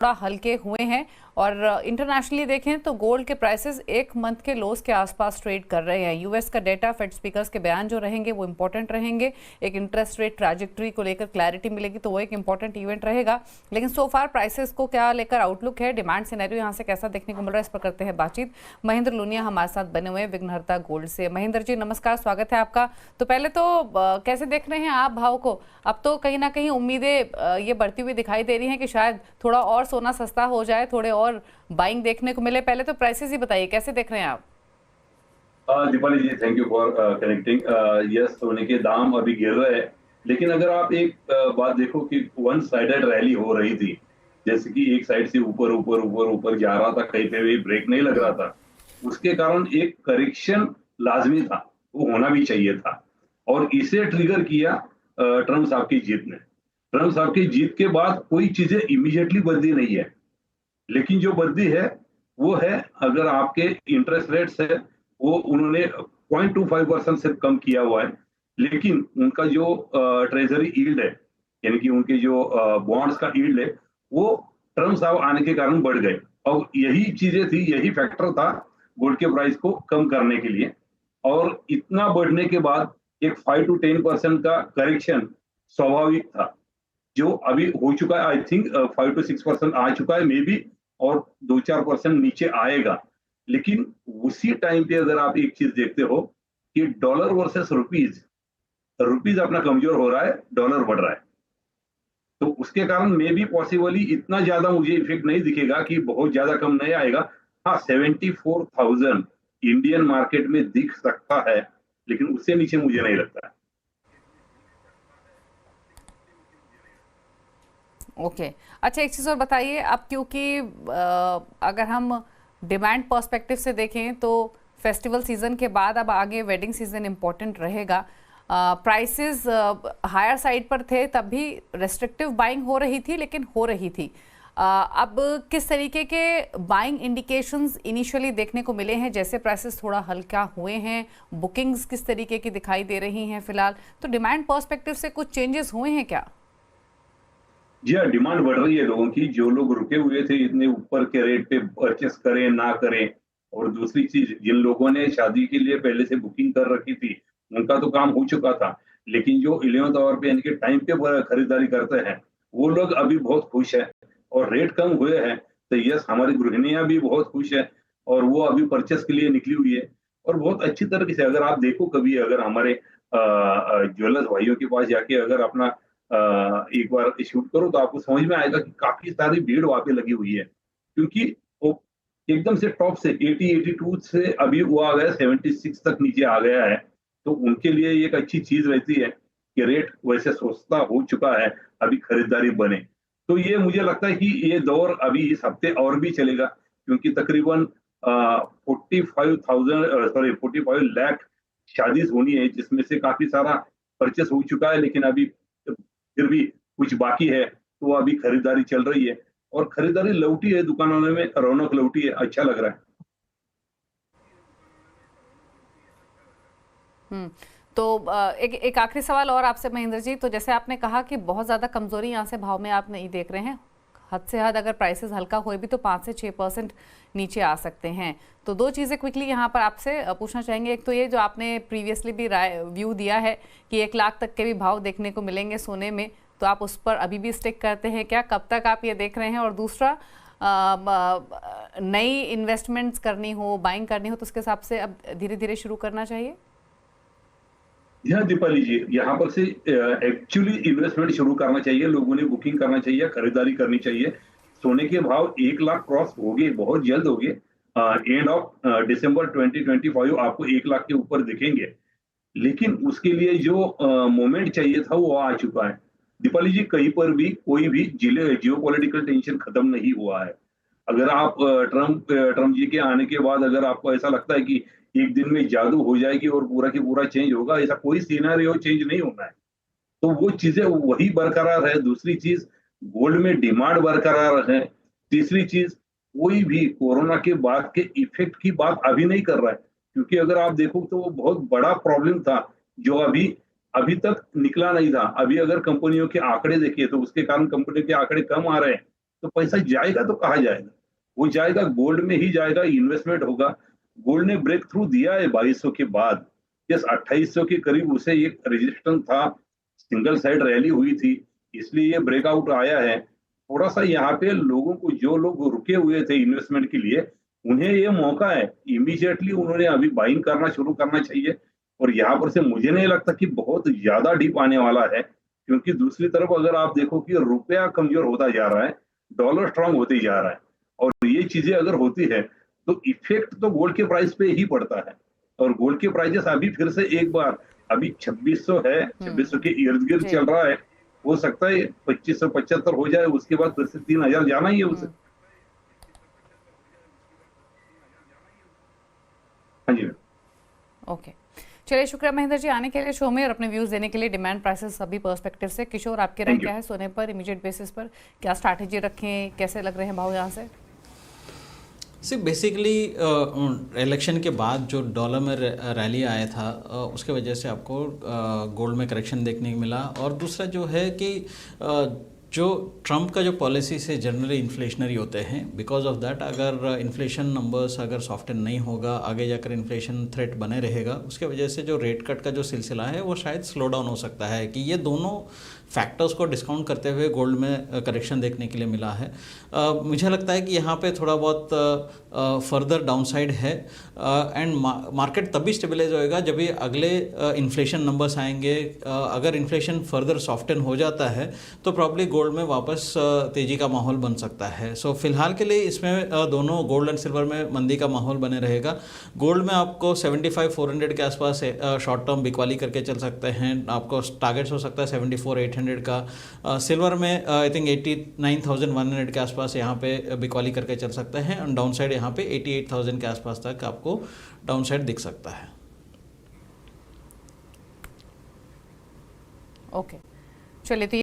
थोड़ा हल्के हुए हैं और इंटरनेशनली देखें तो गोल्ड के प्राइसेस एक मंथ के लोस के आसपास ट्रेड कर रहे हैं। यूएस का डेटा, फेड स्पीकर्स के बयान जो रहेंगे वो इंपॉर्टेंट रहेंगे। एक इंटरेस्ट रेट ट्रैजेक्टरी को लेकर क्लैरिटी मिलेगी तो वो एक इंपॉर्टेंट इवेंट रहेगा। लेकिन सो फार प्राइसेस को क्या लेकर आउटलुक है, डिमांड सिनेरियो यहाँ से कैसा देखने को मिल रहा है, इस पर करते हैं बातचीत। महेंद्र लूनिया हमारे साथ बने हुए हैं विघ्नहर्ता गोल्ड से। महेंद्र जी नमस्कार, स्वागत है आपका। तो पहले तो कैसे देख रहे हैं आप भाव को? अब तो कहीं ना कहीं उम्मीदें ये बढ़ती हुई दिखाई दे रही हैं कि शायद थोड़ा और सोना सस्ता हो जाए, थोड़े और बाइंग देखने को मिले। पहले तो प्राइसेस ही बताइए, कैसे देख रहे हैं आप? Deepali ji, thank you for connecting. Yes, सोने के दाम अभी गिर रहे हैं, लेकिन अगर आप एक बात देखो कि वन साइडेड रैली हो रही थी, जैसे कि एक साइड से ऊपर ऊपर ऊपर ऊपर जा रहा था, कहीं पे भी ब्रेक नहीं लग रहा था। उसके कारण एक करेक्शन लाजमी था, वो होना भी चाहिए था, और इसे ट्रिगर किया ट्रम्प साहब की जीत ने। ट्रम्प साहब की जीत के बाद कोई चीजें इमीडिएटली बदली नहीं है, लेकिन जो बदली है वो है, अगर आपके इंटरेस्ट रेट्स है वो उन्होंने 0.25% से कम किया हुआ है, लेकिन उनका जो ट्रेजरी यील्ड है, यानी कि उनके जो बॉन्ड्स का यील्ड है, वो ट्रम्प साहब आने के कारण बढ़ गए। और यही चीजें थी, यही फैक्टर था गोल्ड के प्राइस को कम करने के लिए। और इतना बढ़ने के बाद एक 5 to 10% का करेक्शन स्वाभाविक था, जो अभी हो चुका है। आई थिंक 5 to 6% आ चुका है मे बी, और 2-4% नीचे आएगा। लेकिन उसी टाइम पे अगर आप एक चीज देखते हो कि डॉलर वर्सेस रुपीज, रुपीज अपना कमजोर हो रहा है, डॉलर बढ़ रहा है, तो उसके कारण मे बी पॉसिबली इतना ज्यादा मुझे इफेक्ट नहीं दिखेगा, कि बहुत ज्यादा कम नहीं आएगा। हाँ, 74,000 इंडियन मार्केट में दिख सकता है, लेकिन उससे नीचे मुझे नहीं लगता है। ओके, अच्छा एक चीज़ और बताइए अब, क्योंकि अगर हम डिमांड पर्सपेक्टिव से देखें तो फेस्टिवल सीजन के बाद अब आगे वेडिंग सीजन इम्पोर्टेंट रहेगा। प्राइसेस हायर साइड पर थे, तब भी रेस्ट्रिक्टिव बाइंग हो रही थी, लेकिन हो रही थी। अब किस तरीके के बाइंग इंडिकेशंस इनिशियली देखने को मिले हैं? जैसे प्राइसेस थोड़ा हल्का हुए हैं, बुकिंग्स किस तरीके की दिखाई दे रही हैं फिलहाल? तो डिमांड पर्सपेक्टिव से कुछ चेंजेस हुए हैं क्या? जी हाँ, डिमांड बढ़ रही है लोगों की। जो लोग रुके हुए थे इतने ऊपर के रेट पे, परचेस करें ना करें। और दूसरी चीज, जिन लोगों ने शादी के लिए पहले से बुकिंग कर रखी थी, उनका तो काम हो चुका था। लेकिन जो 11th आवर पे यानी कि टाइम पे खरीदारी करते हैं, वो लोग अभी बहुत खुश है, और रेट कम हुए हैं। तो यस, हमारी गृहिणियां भी बहुत खुश है, और वो अभी परचेस के लिए निकली हुई है। और बहुत अच्छी तरीके से, अगर आप देखो कभी, अगर हमारे ज्वेलर्स भाइयों के पास जाके अगर अपना एक बार शूट करो, तो आपको समझ में आएगा कि काफी सारी भीड़ वहां पे लगी हुई है, क्योंकि वो एकदम से टॉप से 80-82 से अभी वो आ गया 76 तक नीचे आ गया है। तो उनके लिए ये एक अच्छी चीज रहती है कि रेट वैसे सस्ता हो चुका है, अभी खरीदारी बने। तो ये मुझे लगता है कि ये दौर अभी इस हफ्ते और भी चलेगा, क्योंकि तकरीबन 45 लाख शादी होनी है, जिसमें से काफी सारा परचेस हो चुका है, लेकिन अभी फिर भी कुछ बाकी है, तो वो अभी खरीदारी चल रही है। और खरीदारी लौटी है, दुकानों में रौनक लौटी है, अच्छा लग रहा है। हम्म। तो एक एक आखिरी सवाल और आपसे महेंद्र जी। तो जैसे आपने कहा कि बहुत ज़्यादा कमजोरी यहाँ से भाव में आप नहीं देख रहे हैं, हद से हद अगर प्राइसेस हल्का हुए भी तो 5 से 6% नीचे आ सकते हैं। तो दो चीज़ें क्विकली यहाँ पर आपसे पूछना चाहेंगे। एक तो ये जो आपने प्रीवियसली भी राय व्यू दिया है कि 1 लाख तक के भी भाव देखने को मिलेंगे सोने में, तो आप उस पर अभी भी स्टिक करते हैं क्या? कब तक आप ये देख रहे हैं? और दूसरा, नई इन्वेस्टमेंट्स करनी हो, बाइंग करनी हो, तो उसके हिसाब से अब धीरे धीरे शुरू करना चाहिए? हाँ दीपाली जी, यहाँ पर से एक्चुअली इन्वेस्टमेंट शुरू करना चाहिए, लोगों ने बुकिंग करना चाहिए, खरीदारी करनी चाहिए। सोने के भाव 1 लाख क्रॉस हो गए, बहुत जल्द हो गए। एंड ऑफ दिसंबर 2025 आपको 1 लाख के ऊपर दिखेंगे। लेकिन उसके लिए जो मोमेंट चाहिए था वो आ चुका है। दीपाली जी, कहीं पर भी कोई भी जिले जियोपॉलिटिकल टेंशन खत्म नहीं हुआ है। अगर आप ट्रम्प जी के आने के बाद अगर आपको ऐसा लगता है कि एक दिन में जादू हो जाएगी और पूरा की पूरा चेंज होगा, ऐसा कोई सिनेरियो चेंज नहीं होना है। तो वो चीजें वही बरकरार है। दूसरी चीज, गोल्ड में डिमांड बरकरार है। तीसरी चीज, कोई भी कोरोना के बाद के इफेक्ट की बात अभी नहीं कर रहा है, क्योंकि अगर आप देखो तो वो बहुत बड़ा प्रॉब्लम था, जो अभी अभी तक निकला नहीं था। अभी अगर कंपनियों के आंकड़े देखिए, तो उसके कारण कंपनियों के आंकड़े कम आ रहे हैं। तो पैसा जाएगा तो कहाँ जाएगा? वो जाएगा गोल्ड में ही जाएगा, इन्वेस्टमेंट होगा। गोल्ड ने ब्रेक थ्रू दिया है 2200 के बाद। यस, 2800 के करीब उसे एक रेजिस्टेंस था, सिंगल साइड रैली हुई थी, इसलिए ये ब्रेकआउट आया है। थोड़ा-सा यहाँ पे लोगों को, जो लोग रुके हुए थे इन्वेस्टमेंट के लिए, उन्हें ये मौका है, इमीडिएटली उन्होंने अभी बाइंग करना शुरू करना चाहिए। और यहाँ पर से मुझे नहीं लगता कि बहुत ज़्यादा डिप आने वाला है, क्योंकि दूसरी तरफ अगर आप देखो कि रुपया कमज़ोर होता जा रहा है, डॉलर स्ट्रॉन्ग होते जा रहा है, और ये चीज़ें अगर होती है, तो इफ़ेक्ट तो गोल्ड के प्राइस पे ही पड़ता है। और गोल्ड के प्राइसेस अभी फिर से एक बार, अभी 2600 है, 2600 के इर्द-गिर्द जी। चल रहा है। हो सकता है 2575 हो जाए, उसके बाद फिर से 3000 जाना ही है उसे। हाँ जी। ओके, चलिए शुक्रिया महेंद्र जी आने के लिए शो में और अपने व्यूज़ देने के लिए। डिमांड प्राइसेस सभी पर्सपेक्टिव से। किशोर, आपकी राय थैंक यू। क्या है सोने पर इमीडिएट बेसिस पर? क्या स्ट्रैटेजी रखें, कैसे लग रहे हैं भाव यहाँ से? सिर्फ बेसिकली इलेक्शन के बाद जो डॉलर में रैली आया था उसके वजह से आपको गोल्ड में करेक्शन देखने को मिला। और दूसरा जो है कि जो ट्रम्प का जो पॉलिसी से जनरली इन्फ्लेशनरी होते हैं, बिकॉज ऑफ दैट अगर इन्फ्लेशन नंबर्स अगर सॉफ्टन नहीं होगा, आगे जाकर इन्फ्लेशन थ्रेट बने रहेगा, उसके वजह से जो रेट कट का जो सिलसिला है वो शायद स्लो डाउन हो सकता है। कि ये दोनों फैक्टर्स को डिस्काउंट करते हुए गोल्ड में करेक्शन देखने के लिए मिला है। मुझे लगता है कि यहाँ पे थोड़ा बहुत फर्दर डाउनसाइड है एंड मार्केट तभी स्टेबलाइज होएगा जब ये अगले इन्फ्लेशन नंबर्स आएंगे। अगर इन्फ्लेशन फर्दर सॉफ्टन हो जाता है तो प्रॉब्ली गोल्ड में वापस तेज़ी का माहौल बन सकता है। सो फिलहाल के लिए इसमें दोनों गोल्ड एंड सिल्वर में मंदी का माहौल बने रहेगा। गोल्ड में आपको 75,400 के आसपास शॉर्ट टर्म बिकवाली करके चल सकते हैं, आपको टारगेट्स हो सकता है 74,800 का। सिल्वर में आई थिंक 89,100 के आसपास यहाँ पे बिकवाली करके चल सकते हैं और डाउन साइड यहाँ पे 88,000 के आसपास तक आपको डाउन साइड दिख सकता है। ओके, चलिए तो